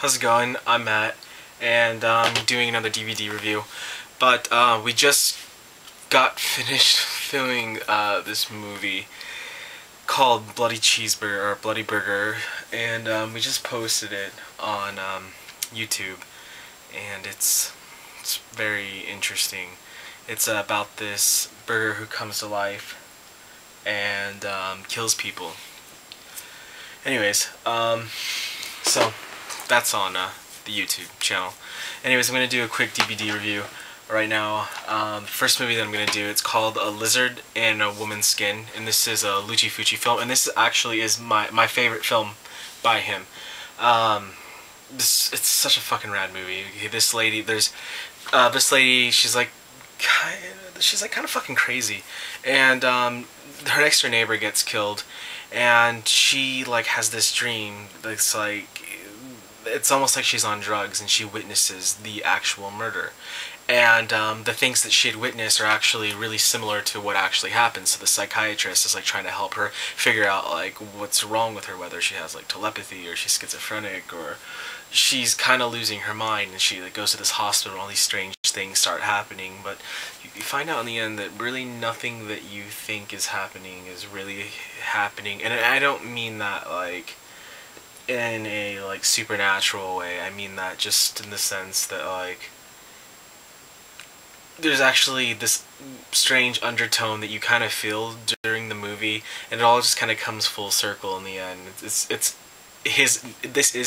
How's it going? I'm Matt, and I'm doing another DVD review. But we just got finished filming this movie called Bloody Cheeseburger or Bloody Burger, and we just posted it on YouTube, and it's very interesting. It's about this burger who comes to life and kills people. Anyways, so that's on the YouTube channel. Anyways, I'm going to do a quick DVD review right now. The first movie that I'm going to do, it's called A Lizard in a Woman's Skin, and this is a Luci Fucci film, and this actually is my favorite film by him. It's such a fucking rad movie. This lady, she's like kind of fucking crazy, and her next door neighbor gets killed, and she like has this dream that's like, it's almost like she's on drugs, and she witnesses the actual murder. And the things that she had witnessed are actually really similar to what actually happened. So the psychiatrist is like trying to help her figure out like what's wrong with her, whether she has like telepathy or she's schizophrenic or she's kind of losing her mind. And she like goes to this hospital and all these strange things start happening. But you find out in the end that really nothing that you think is happening is really happening. And I don't mean that like in a like supernatural way. I mean that just in the sense that like there's actually this strange undertone that you kind of feel during the movie, and it all just kind of comes full circle in the end. This is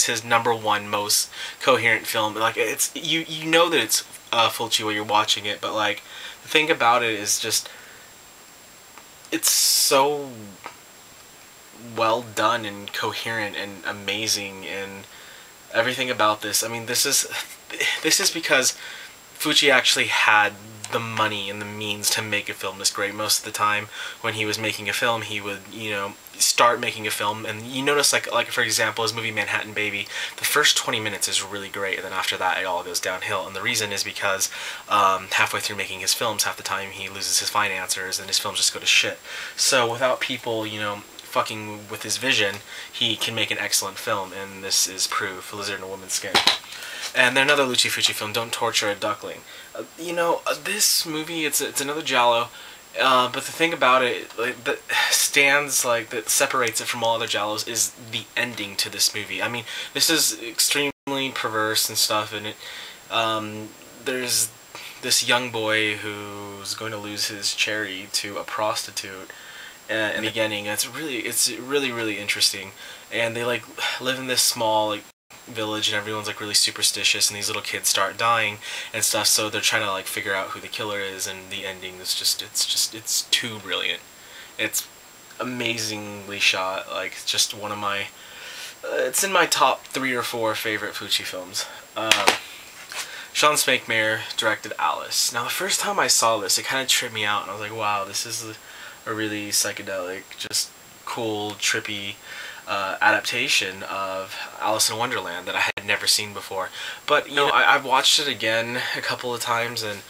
his #1 most coherent film. Like you know that it's Fulci while you're watching it, but like the thing about it is just it's so well done and coherent and amazing, and everything about this. I mean, this is because Fucci actually had the money and the means to make a film this great. Most of the time when he was making a film, he would, start making a film, and you notice like for example his movie Manhattan Baby, the first 20 minutes is really great, and then after that it all goes downhill. And the reason is because halfway through making his films, half the time he loses his financiers and his films just go to shit. So without people, fucking with his vision, he can make an excellent film, and this is proof. Lizard in a Woman's Skin. And then another Luci Fucci film, Don't Torture a Duckling. This movie, it's another giallo, but the thing about it, like, that separates it from all other giallos is the ending to this movie. I mean, this is extremely perverse and stuff, and there's this young boy who's going to lose his cherry to a prostitute in the beginning. It's really interesting, and they like live in this small like village, and everyone's like really superstitious, and these little kids start dying and stuff, so they're trying to like figure out who the killer is, and the ending is it's too brilliant. It's amazingly shot. Like, it's just one of my it's in my top 3 or 4 favorite Fucci films. Sean Spankmeyer directed Alice. Now the first time I saw this, it kind of tripped me out, and I was like, wow, this is a really psychedelic, just cool, trippy adaptation of Alice in Wonderland that I had never seen before. But I've watched it again a couple of times, and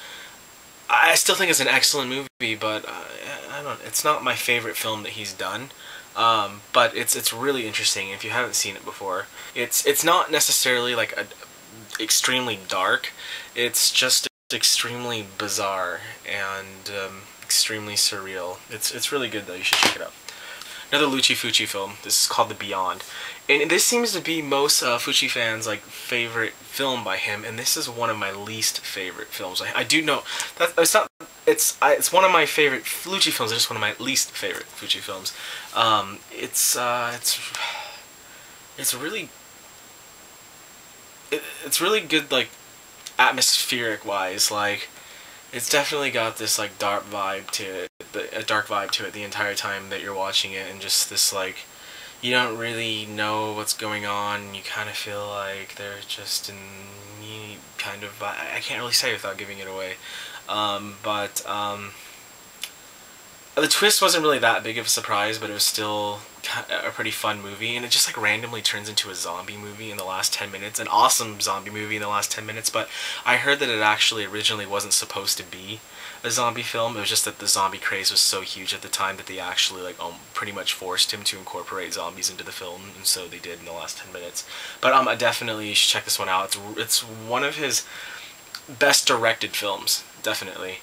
I still think it's an excellent movie. But I don't. It's not my favorite film that he's done. But it's really interesting if you haven't seen it before. It's not necessarily like extremely dark. It's just extremely bizarre and extremely surreal. It's really good though. You should check it out. Another Luci Fucci film. This is called The Beyond, and this seems to be most Fucci fans' like favorite film by him. And this is one of my least favorite films. I do know that it's one of my favorite Fucci films. It's just one of my least favorite Fucci films. It's really good, like atmospheric wise. Like, it's definitely got this like dark vibe to it. A dark vibe to it the entire time that you're watching it, and just this like you don't really know what's going on. You kind of feel like they're just in kind of I can't really say without giving it away, but The twist wasn't really that big of a surprise, but it was still a pretty fun movie, and it just like randomly turns into a zombie movie in the last 10 minutes. An awesome zombie movie in the last 10 minutes, but I heard that it actually originally wasn't supposed to be a zombie film. It was just that the zombie craze was so huge at the time that they actually like pretty much forced him to incorporate zombies into the film, and so they did in the last 10 minutes. But I definitely, you should check this one out. It's one of his best directed films, definitely.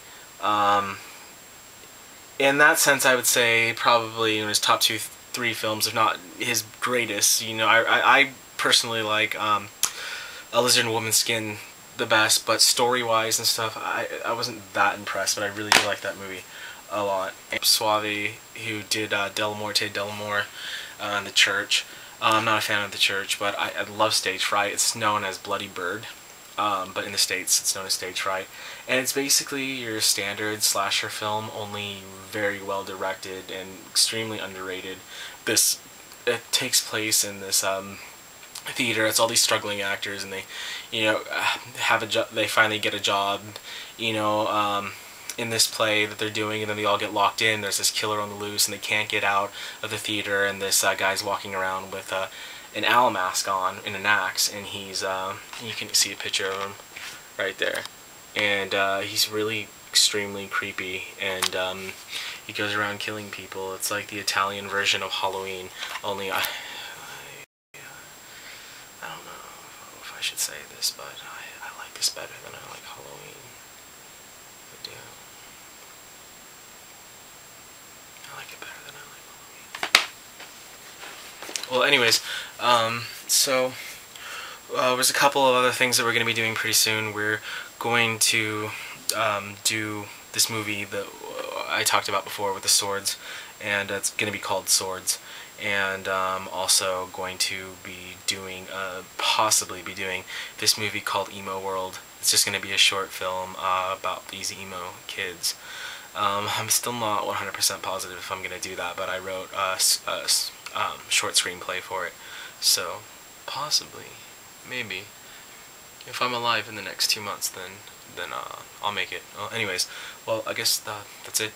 In that sense, I would say probably in his top two, three films, if not his greatest. You know, I personally like A Lizard and Woman's Skin the best, but story-wise and stuff, I wasn't that impressed, but I really do like that movie a lot. And Suave, who did Del Morte Del Amor, The Church. I'm not a fan of The Church, but I love Stage Fright. It's known as Bloody Bird. But in the States it's known as Stage Fright, and it's basically your standard slasher film, only very well directed and extremely underrated. It takes place in this theater. It's all these struggling actors, and they, you know, they finally get a job, you know, in this play that they're doing, and then they all get locked in. There's this killer on the loose, and they can't get out of the theater, and this guy's walking around with an owl mask on and an axe, and he's you can see a picture of him right there, and he's really extremely creepy, and he goes around killing people. It's like the Italian version of Halloween, only I don't know if I should say this, but I like this better than I like Halloween. I do. I like it better than I like Halloween. Well, anyways, so there's a couple of other things that we're going to be doing pretty soon. We're going to do this movie that I talked about before with the swords, and it's going to be called Swords. And also going to be doing, possibly be doing this movie called Emo World. It's just going to be a short film about these emo kids. I'm still not 100% positive if I'm going to do that, but I wrote a short screenplay for it. So, possibly, maybe, if I'm alive in the next 2 months, then I'll make it. Well, anyways, well, I guess that's it.